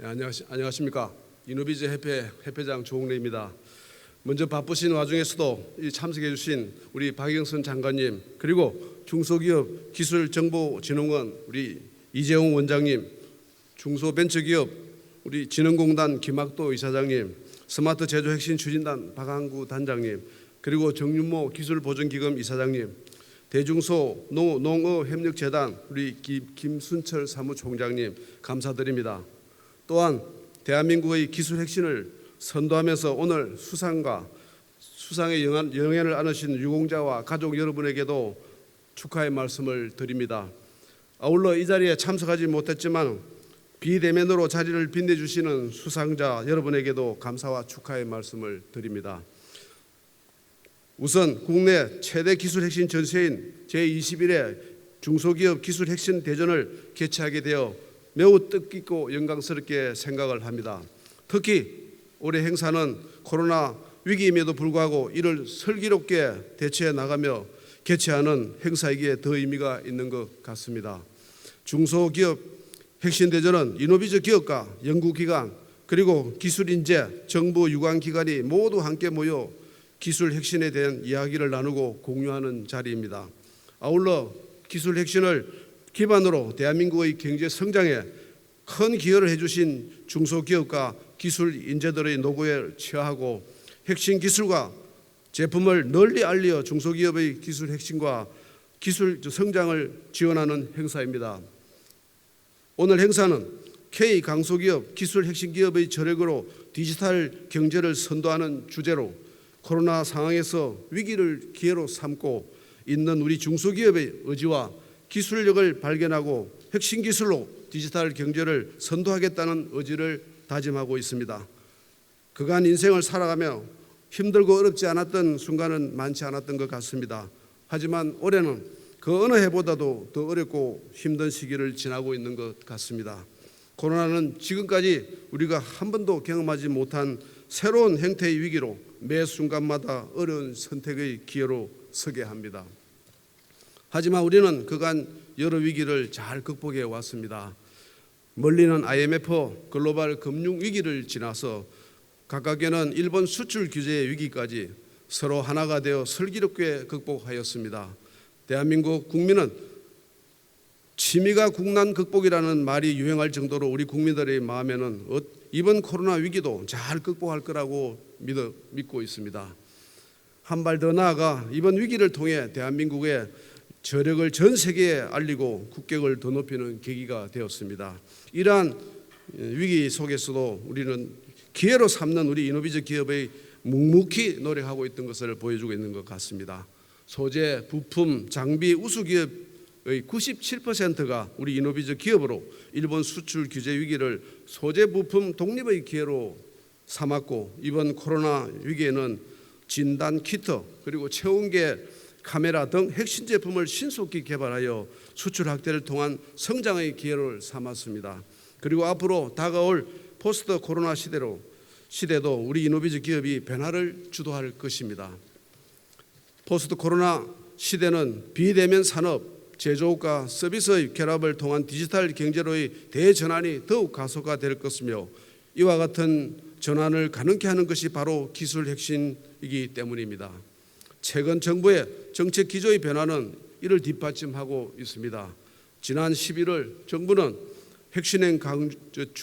안녕하십니까. 이노비즈 협회장 조홍래입니다. 먼저 바쁘신 와중에서도 참석해 주신 우리 박영선 장관님, 그리고 중소기업 기술정보진흥원 우리 이재용 원장님, 중소벤처기업 우리 진흥공단 김학도 이사장님, 스마트 제조 혁신 추진단 박항구 단장님, 그리고 정윤모 기술보전기금 이사장님, 대중소 농어협력재단 우리 김순철 사무총장님 감사드립니다. 또한 대한민국의 기술 혁신을 선도하면서 오늘 수상의 영예를 안으신 유공자와 가족 여러분에게도 축하의 말씀을 드립니다. 아울러 이 자리에 참석하지 못했지만 비대면으로 자리를 빛내주시는 수상자 여러분에게도 감사와 축하의 말씀을 드립니다. 우선 국내 최대 기술혁신 전시회인 제21회 중소기업 기술혁신 대전을 개최하게 되어 매우 뜻깊고 영광스럽게 생각을 합니다. 특히 올해 행사는 코로나 위기임에도 불구하고 이를 슬기롭게 대처해 나가며 개최하는 행사이기에 더 의미가 있는 것 같습니다. 중소기업 혁신대전은 이노비즈 기업과 연구기관 그리고 기술인재, 정부 유관기관이 모두 함께 모여 기술 혁신에 대한 이야기를 나누고 공유하는 자리입니다. 아울러 기술 혁신을 기반으로 대한민국의 경제 성장에 큰 기여를 해주신 중소기업과 기술 인재들의 노고에 취하고 혁신 기술과 제품을 널리 알려 중소기업의 기술 혁신과 기술 성장을 지원하는 행사입니다. 오늘 행사는 K 강소기업 기술 혁신 기업의 저력으로 디지털 경제를 선도하는 주제로 코로나 상황에서 위기를 기회로 삼고 있는 우리 중소기업의 의지와 기술력을 발견하고 혁신 기술로 디지털 경제를 선도하겠다는 의지를 다짐하고 있습니다. 그간 인생을 살아가며 힘들고 어렵지 않았던 순간은 많지 않았던 것 같습니다. 하지만 올해는 그 어느 해보다도 더 어렵고 힘든 시기를 지나고 있는 것 같습니다. 코로나는 지금까지 우리가 한 번도 경험하지 못한 새로운 형태의 위기로 매 순간마다 어려운 선택의 기회로 서게 합니다. 하지만 우리는 그간 여러 위기를 잘 극복해 왔습니다. 멀리는 IMF 글로벌 금융 위기를 지나서 가깝게는 일본 수출 규제의 위기까지 서로 하나가 되어 슬기롭게 극복하였습니다. 대한민국 국민은 취미가 국난 극복이라는 말이 유행할 정도로 우리 국민들의 마음에는 이번 코로나 위기도 잘 극복할 거라고 믿고 있습니다. 한 발 더 나아가 이번 위기를 통해 대한민국의 저력을 전 세계에 알리고 국격을 더 높이는 계기가 되었습니다. 이러한 위기 속에서도 우리는 기회로 삼는 우리 이노비즈 기업의 묵묵히 노력하고 있던 것을 보여주고 있는 것 같습니다. 소재, 부품, 장비 우수 기업의 97%가 우리 이노비즈 기업으로 일본 수출 규제 위기를 소재 부품 독립의 기회로 삼았고 이번 코로나 위기에는 진단 키트 그리고 체온계 카메라 등 핵심 제품을 신속히 개발하여 수출 확대를 통한 성장의 기회를 삼았습니다. 그리고 앞으로 다가올 포스트 코로나 시대도 우리 이노비즈 기업이 변화를 주도할 것입니다. 포스트 코로나 시대는 비대면 산업, 제조업과 서비스의 결합을 통한 디지털 경제로의 대전환이 더욱 가속화될 것이며 이와 같은 전환을 가능케 하는 것이 바로 기술 혁신이기 때문입니다. 최근 정부의 정책 기조의 변화는 이를 뒷받침하고 있습니다. 지난 11월 정부는 혁신행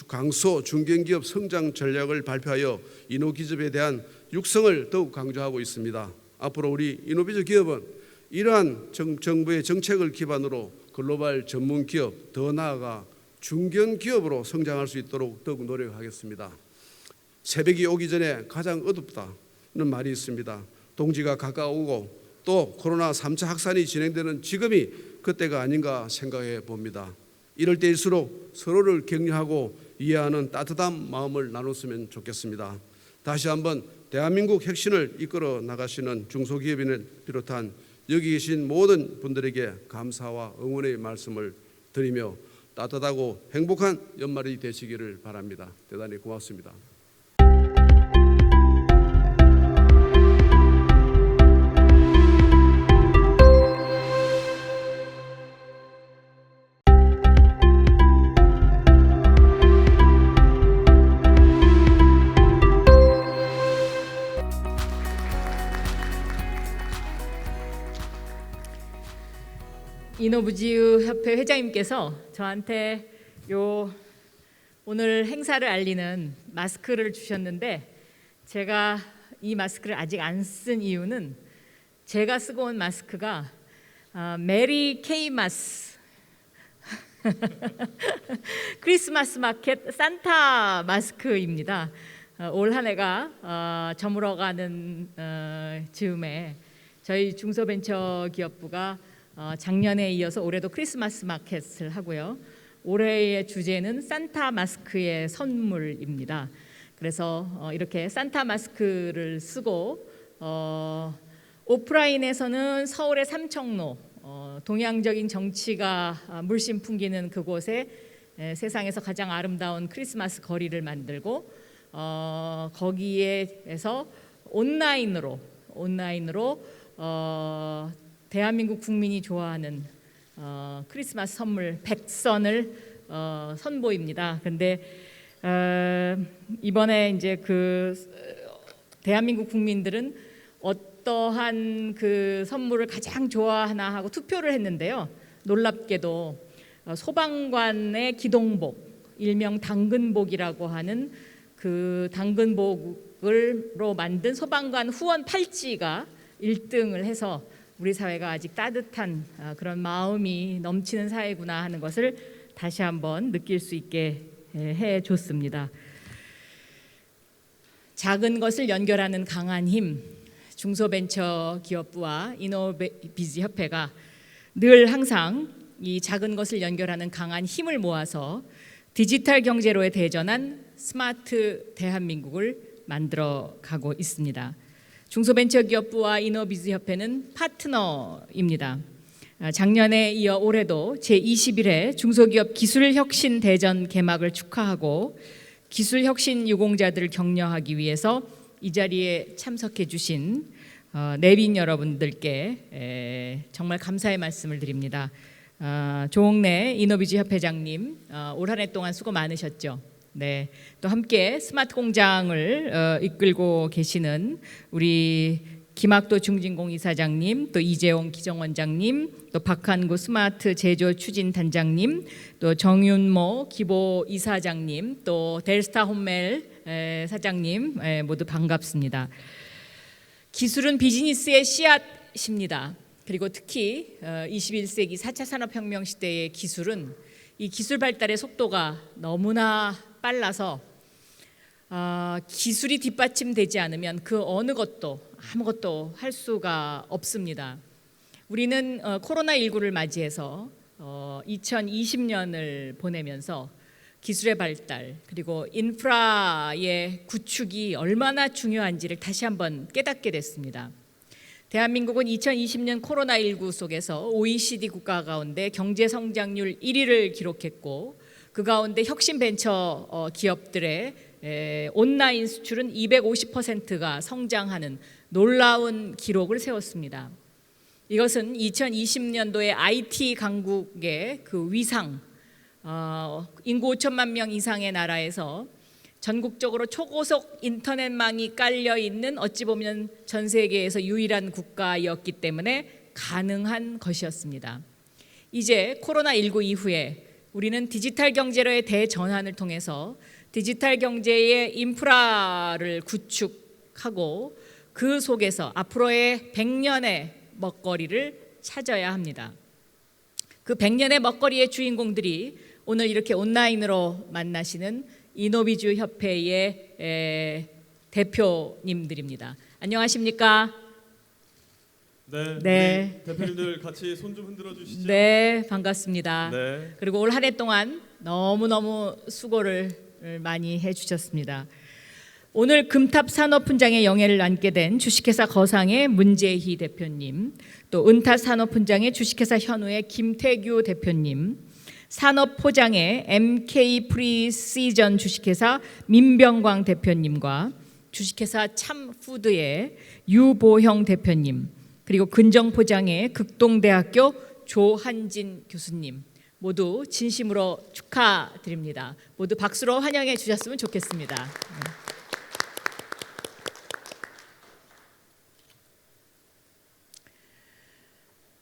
강소 중견기업 성장 전략을 발표하여 이노기업에 대한 육성을 더욱 강조하고 있습니다. 앞으로 우리 이노비즈 기업은 이러한 정부의 정책을 기반으로 글로벌 전문 기업, 더 나아가 중견 기업으로 성장할 수 있도록 더욱 노력하겠습니다. 새벽이 오기 전에 가장 어둡다는 말이 있습니다. 동지가 가까우고 또 코로나 3차 확산이 진행되는 지금이 그때가 아닌가 생각해 봅니다. 이럴 때일수록 서로를 격려하고 이해하는 따뜻한 마음을 나눴으면 좋겠습니다. 다시 한번 대한민국 혁신을 이끌어 나가시는 중소기업인을 비롯한 여기 계신 모든 분들에게 감사와 응원의 말씀을 드리며 따뜻하고 행복한 연말이 되시기를 바랍니다. 대단히 고맙습니다. 인어부지유 협회 회장님께서 저한테 오늘 행사를 알리는 마스크를 주셨는데, 제가 이 마스크를 아직 안 쓴 이유는 제가 쓰고 온 마스크가 메리 케이마스 크리스마스 마켓 산타 마스크입니다. 올 한 해가 저물어가는 즈음에 저희 중소벤처기업부가 작년에 이어서 올해도 크리스마스 마켓을 하고요. 올해의 주제는 산타 마스크의 선물입니다. 그래서 이렇게 산타 마스크를 쓰고 오프라인에서는 서울의 삼청로, 동양적인 정치가 물씬 풍기는 그곳에 세상에서 가장 아름다운 크리스마스 거리를 만들고, 거기에서 온라인으로 대한민국 국민이 좋아하는 크리스마스 선물 100선을 선보입니다. 근데 이번에 이제 대한민국 국민들은 어떠한 그 선물을 가장 좋아하나 하고 투표를 했는데요. 놀랍게도 소방관의 기동복, 일명 당근복이라고 하는 그 당근복으로 만든 소방관 후원 팔찌가 1등을 해서 우리 사회가 아직 따뜻한 그런 마음이 넘치는 사회구나 하는 것을 다시 한번 느낄 수 있게 해줬습니다. 작은 것을 연결하는 강한 힘, 중소벤처기업부와 이노비즈협회가 늘 항상 이 작은 것을 연결하는 강한 힘을 모아서 디지털 경제로의 대전한 스마트 대한민국을 만들어가고 있습니다. 중소벤처기업부와 이노비즈협회는 파트너입니다. 작년에 이어 올해도 제21회 중소기업 기술혁신 대전 개막을 축하하고 기술혁신 유공자들을 격려하기 위해서 이 자리에 참석해 주신 내빈 여러분들께 정말 감사의 말씀을 드립니다. 조홍래 이노비즈협회장님, 올 한 해 동안 수고 많으셨죠. 네, 또 함께 스마트 공장을 이끌고 계시는 우리 김학도 중진공 이사장님, 또 이재용 기정원장님, 또 박한구 스마트 제조 추진 단장님, 또 정윤모 기보 이사장님, 또 델스타 홈멜 사장님, 모두 반갑습니다. 기술은 비즈니스의 씨앗입니다. 그리고 특히 21세기 4차 산업혁명 시대의 기술은 이 기술 발달의 속도가 너무나 빨라서 기술이 뒷받침되지 않으면 그 어느 것도 아무것도 할 수가 없습니다. 우리는 코로나19를 맞이해서 2020년을 보내면서 기술의 발달 그리고 인프라의 구축이 얼마나 중요한지를 다시 한번 깨닫게 됐습니다. 대한민국은 2020년 코로나19 속에서 OECD 국가 가운데 경제 성장률 1위를 기록했고, 그 가운데 혁신 벤처 기업들의 온라인 수출은 250%가 성장하는 놀라운 기록을 세웠습니다. 이것은 2020년도에 IT 강국의 그 위상, 인구 5천만 명 이상의 나라에서 전국적으로 초고속 인터넷망이 깔려 있는 어찌 보면 전 세계에서 유일한 국가였기 때문에 가능한 것이었습니다. 이제 코로나19 이후에 우리는 디지털 경제로의 대전환을 통해서 디지털 경제의 인프라를 구축하고 그 속에서 앞으로의 100년의 먹거리를 찾아야 합니다. 그 100년의 먹거리의 주인공들이 오늘 이렇게 온라인으로 만나시는 이노비즈 협회의 대표님들입니다. 안녕하십니까? 네. 대표님들 같이 손 좀 흔들어 주시죠. 네, 반갑습니다. 네. 그리고 올 한 해 동안 너무너무 수고를 많이 해주셨습니다. 오늘 금탑 산업훈장의 영예를 안게 된 주식회사 거상의 문재희 대표님, 또 은탑 산업훈장의 주식회사 현우의 김태규 대표님, 산업포장의 MK 프리시전 주식회사 민병광 대표님과 주식회사 참푸드의 유보형 대표님, 그리고 근정포장의 극동대학교 조한진 교수님 모두 진심으로 축하드립니다. 모두 박수로 환영해 주셨으면 좋겠습니다.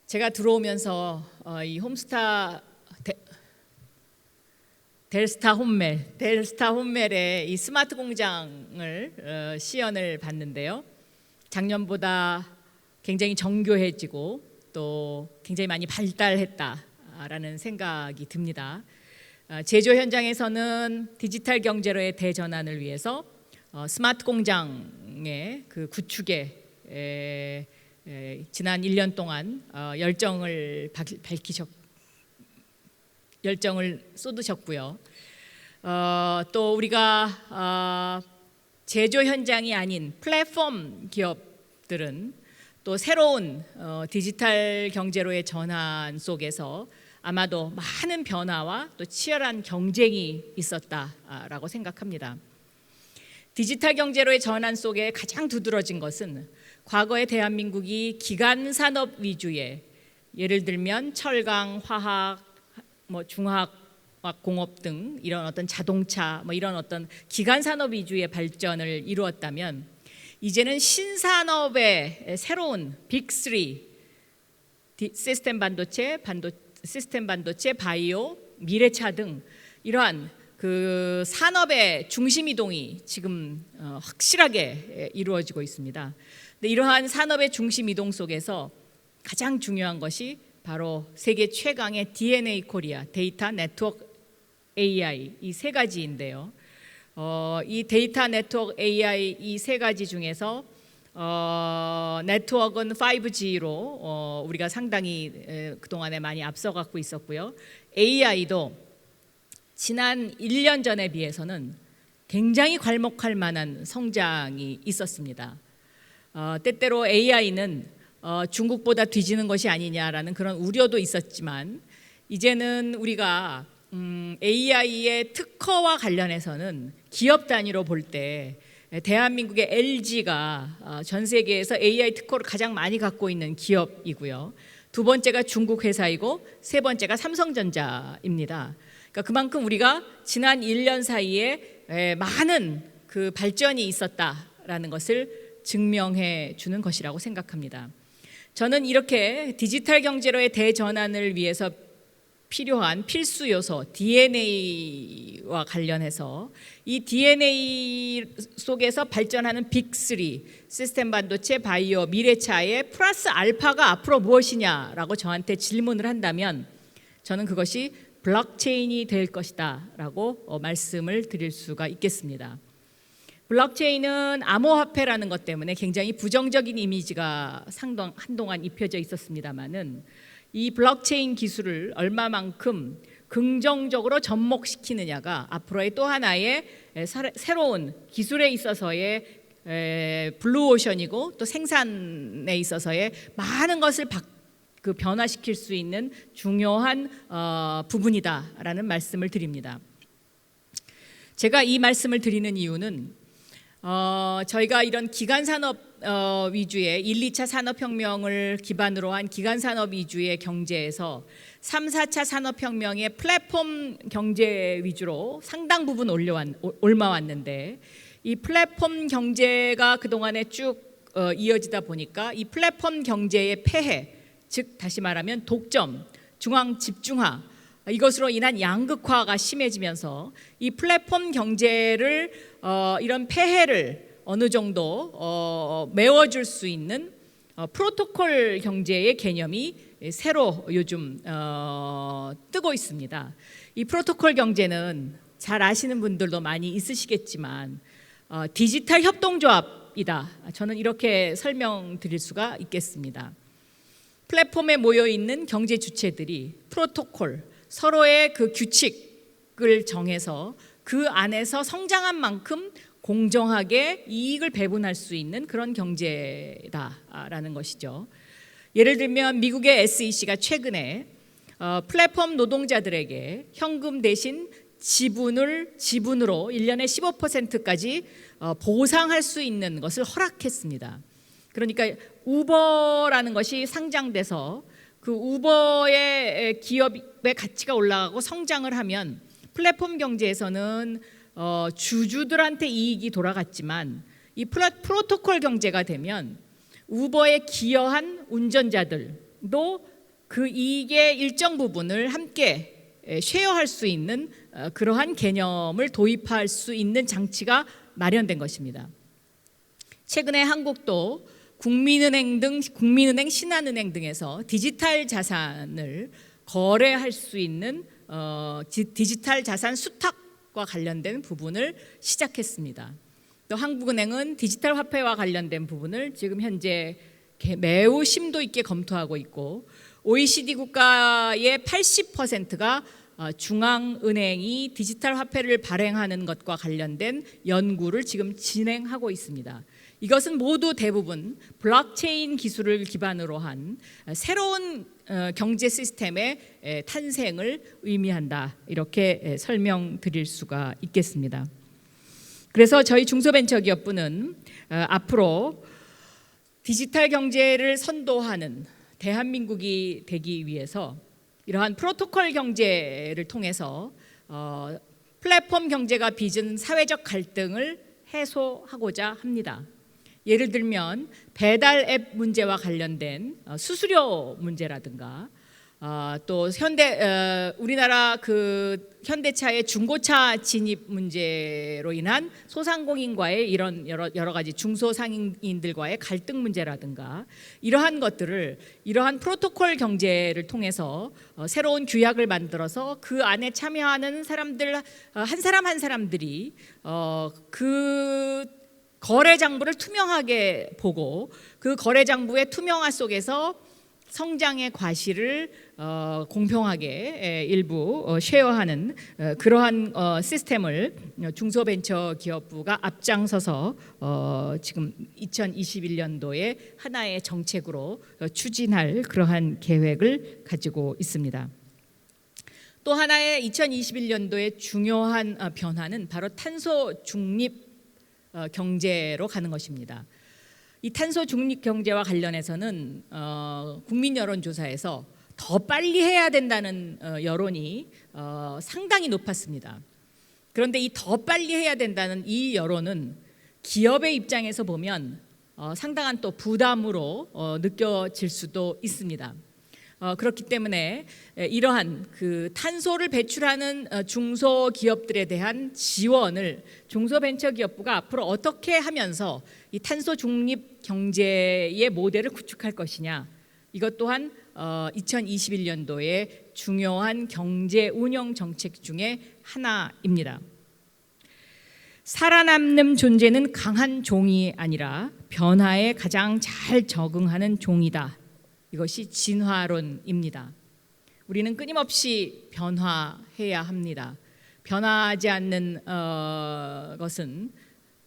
제가 들어오면서 이 홈스타 델스타 홈멜의 이 스마트 공장을 시연을 봤는데요. 작년보다 굉장히 정교해지고 또 굉장히 많이 발달했다라는 생각이 듭니다. 제조 현장에서는 디지털 경제로의 대전환을 위해서 스마트 공장의 그 구축에 지난 1년 동안 열정을 쏟으셨고요. 또 우리가 제조 현장이 아닌 플랫폼 기업들은 또 새로운 디지털 경제로의 전환 속에서 아마도 많은 변화와 또 치열한 경쟁이 있었다라고 생각합니다. 디지털 경제로의 전환 속에 가장 두드러진 것은 과거의 대한민국이 기간 산업 위주의, 예를 들면 철강, 화학, 중화공업 등 이런 어떤 자동차, 이런 어떤 기간 산업 위주의 발전을 이루었다면, 이제는 신산업의 새로운 빅3, 시스템 반도체, 바이오, 미래차 등 이러한 그 산업의 중심 이동이 지금 확실하게 이루어지고 있습니다. 근데 이러한 산업의 중심 이동 속에서 가장 중요한 것이 바로 세계 최강의 DNA 코리아, 데이터 네트워크 AI 이 세 가지인데요. 이 데이터 네트워크 AI 이 세 가지 중에서 네트워크는 5G로 우리가 상당히 그동안에 많이 앞서가고 있었고요. AI도 지난 1년 전에 비해서는 굉장히 괄목할 만한 성장이 있었습니다. 때때로 AI는 중국보다 뒤지는 것이 아니냐라는 그런 우려도 있었지만, 이제는 우리가 AI의 특허와 관련해서는 기업 단위로 볼 때 대한민국의 LG가 전 세계에서 AI 특허를 가장 많이 갖고 있는 기업이고요. 두 번째가 중국 회사이고 세 번째가 삼성전자입니다. 그러니까 그만큼 우리가 지난 1년 사이에 많은 그 발전이 있었다라는 것을 증명해 주는 것이라고 생각합니다. 저는 이렇게 디지털 경제로의 대전환을 위해서 필요한 필수 요소 DNA와 관련해서 이 DNA 속에서 발전하는 빅3 시스템 반도체, 바이오, 미래차의 플러스 알파가 앞으로 무엇이냐라고 저한테 질문을 한다면 저는 그것이 블록체인이 될 것이다 라고 말씀을 드릴 수가 있겠습니다. 블록체인은 암호화폐라는 것 때문에 굉장히 부정적인 이미지가 한동안 입혀져 있었습니다마는, 이 블록체인 기술을 얼마만큼 긍정적으로 접목시키느냐가 앞으로의 또 하나의 새로운 기술에 있어서의 블루오션이고, 또 생산에 있어서의 많은 것을 변화시킬 수 있는 중요한 부분이다라는 말씀을 드립니다. 제가 이 말씀을 드리는 이유는 저희가 이런 기간산업 위주의 1, 2차 산업혁명을 기반으로 한 기간산업 위주의 경제에서 3, 4차 산업혁명의 플랫폼 경제 위주로 상당 부분 옮아왔는데, 이 플랫폼 경제가 그동안에 쭉 이어지다 보니까 이 플랫폼 경제의 폐해, 즉 다시 말하면 독점, 중앙 집중화, 이것으로 인한 양극화가 심해지면서 이 플랫폼 경제를 이런 폐해를 어느 정도 메워줄 수 있는 프로토콜 경제의 개념이 새로 요즘 뜨고 있습니다. 이 프로토콜 경제는 잘 아시는 분들도 많이 있으시겠지만 디지털 협동조합이다. 저는 이렇게 설명드릴 수가 있겠습니다. 플랫폼에 모여 있는 경제 주체들이 프로토콜, 서로의 그 규칙을 정해서 그 안에서 성장한 만큼 공정하게 이익을 배분할 수 있는 그런 경제다라는 것이죠. 예를 들면 미국의 SEC가 최근에 플랫폼 노동자들에게 현금 대신 지분으로 1년에 15%까지 보상할 수 있는 것을 허락했습니다. 그러니까 우버라는 것이 상장돼서 그 우버의 기업의 가치가 올라가고 성장을 하면 플랫폼 경제에서는 주주들한테 이익이 돌아갔지만, 이 프로토콜 경제가 되면 우버에 기여한 운전자들도 그 이익의 일정 부분을 함께 쉐어할 수 있는 그러한 개념을 도입할 수 있는 장치가 마련된 것입니다. 최근에 한국도 국민은행, 신한은행 등에서 디지털 자산을 거래할 수 있는 디지털 자산 수탁과 관련된 부분을 시작했습니다. 또 한국은행은 디지털 화폐와 관련된 부분을 지금 현재 매우 심도 있게 검토하고 있고, OECD 국가의 80%가 중앙은행이 디지털 화폐를 발행하는 것과 관련된 연구를 지금 진행하고 있습니다. 이것은 모두 대부분 블록체인 기술을 기반으로 한 새로운 경제 시스템의 탄생을 의미한다, 이렇게 설명드릴 수가 있겠습니다. 그래서 저희 중소벤처기업부는 앞으로 디지털 경제를 선도하는 대한민국이 되기 위해서 이러한 프로토콜 경제를 통해서 플랫폼 경제가 빚은 사회적 갈등을 해소하고자 합니다. 예를 들면 배달 앱 문제와 관련된 수수료 문제라든가, 또 우리나라 그 현대차의 중고차 진입 문제로 인한 소상공인과의 이런 여러 가지 중소상인들과의 갈등 문제라든가, 이러한 것들을 이러한 프로토콜 경제를 통해서 새로운 규약을 만들어서 그 안에 참여하는 사람들 한 사람 한 사람들이 그 거래 장부를 투명하게 보고 그 거래 장부의 투명화 속에서 성장의 과실을 공평하게 일부 쉐어하는 그러한 시스템을 중소벤처기업부가 앞장서서 지금 2021년도에 하나의 정책으로 추진할 그러한 계획을 가지고 있습니다. 또 하나의 2021년도의 중요한 변화는 바로 탄소 중립 경제로 가는 것입니다. 이 탄소 중립 경제와 관련해서는 국민 여론조사에서 더 빨리 해야 된다는 여론이 상당히 높았습니다. 그런데 이 더 빨리 해야 된다는 이 여론은 기업의 입장에서 보면 상당한 또 부담으로 느껴질 수도 있습니다. 그렇기 때문에 이러한 그 탄소를 배출하는 중소기업들에 대한 지원을 중소벤처기업부가 앞으로 어떻게 하면서 이 탄소 중립 경제의 모델을 구축할 것이냐, 이것 또한 2021년도에 중요한 경제 운영 정책 중에 하나입니다. 살아남는 존재는 강한 종이 아니라 변화에 가장 잘 적응하는 종이다. 이것이 진화론입니다. 우리는 끊임없이 변화해야 합니다. 변화하지 않는 것은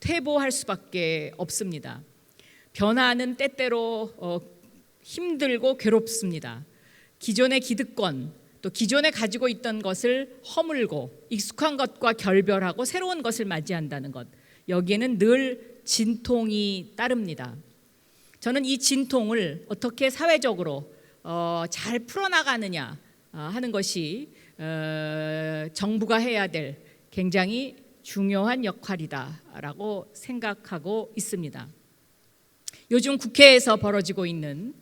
퇴보할 수밖에 없습니다. 변화는 때때로 힘들고 괴롭습니다. 기존의 기득권, 또 기존에 가지고 있던 것을 허물고 익숙한 것과 결별하고 새로운 것을 맞이한다는 것, 여기에는 늘 진통이 따릅니다. 저는 이 진통을 어떻게 사회적으로 잘 풀어나가느냐 하는 것이 정부가 해야 될 굉장히 중요한 역할이다라고 생각하고 있습니다. 요즘 국회에서 벌어지고 있는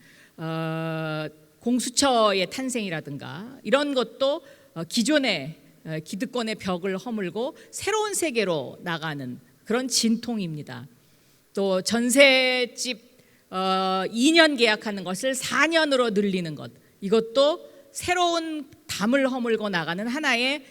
공수처의 탄생이라든가 이런 것도 기존의 기득권의 벽을 허물고 새로운 세계로 나가는 그런 진통입니다. 또 전셋집 2년 계약하는 것을 4년으로 늘리는 것, 이것도 새로운 담을 허물고 나가는 하나의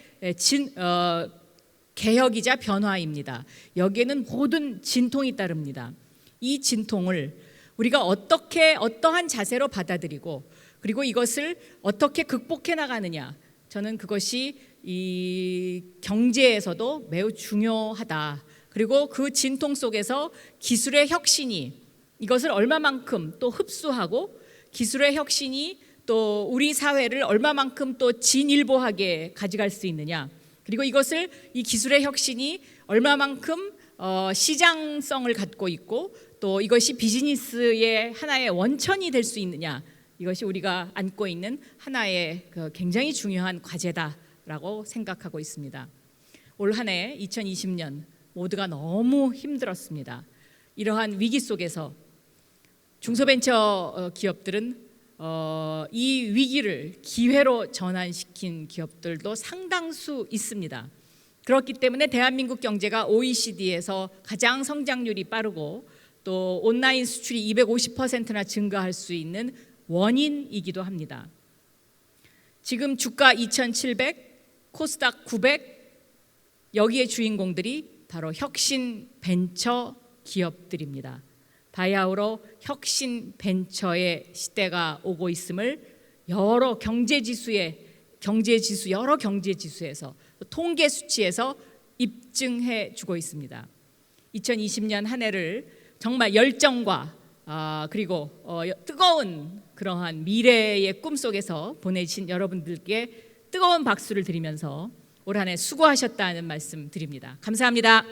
개혁이자 변화입니다. 여기에는 모든 진통이 따릅니다. 이 진통을 우리가 어떠한 자세로 받아들이고 그리고 이것을 어떻게 극복해 나가느냐, 저는 그것이 이 경제에서도 매우 중요하다. 그리고 그 진통 속에서 기술의 혁신이 이것을 얼마만큼 또 흡수하고 기술의 혁신이 또 우리 사회를 얼마만큼 또 진일보하게 가져갈 수 있느냐, 그리고 이 기술의 혁신이 얼마만큼 시장성을 갖고 있고 또 이것이 비즈니스의 하나의 원천이 될 수 있느냐, 이것이 우리가 안고 있는 하나의 굉장히 중요한 과제다라고 생각하고 있습니다. 올 한 해 2020년 모두가 너무 힘들었습니다. 이러한 위기 속에서 중소벤처 기업들은 이 위기를 기회로 전환시킨 기업들도 상당수 있습니다. 그렇기 때문에 대한민국 경제가 OECD에서 가장 성장률이 빠르고 또 온라인 수출이 250%나 증가할 수 있는 원인이기도 합니다. 지금 주가 2,700, 코스닥 900 여기에 주인공들이 바로 혁신 벤처 기업들입니다. 바야흐로 혁신 벤처의 시대가 오고 있음을 여러 경제지수에서 통계 수치에서 입증해 주고 있습니다. 2020년 한 해를 정말 열정과 그리고 뜨거운 그러한 미래의 꿈속에서 보내신 여러분들께 뜨거운 박수를 드리면서 올 한 해 수고하셨다는 말씀 드립니다. 감사합니다.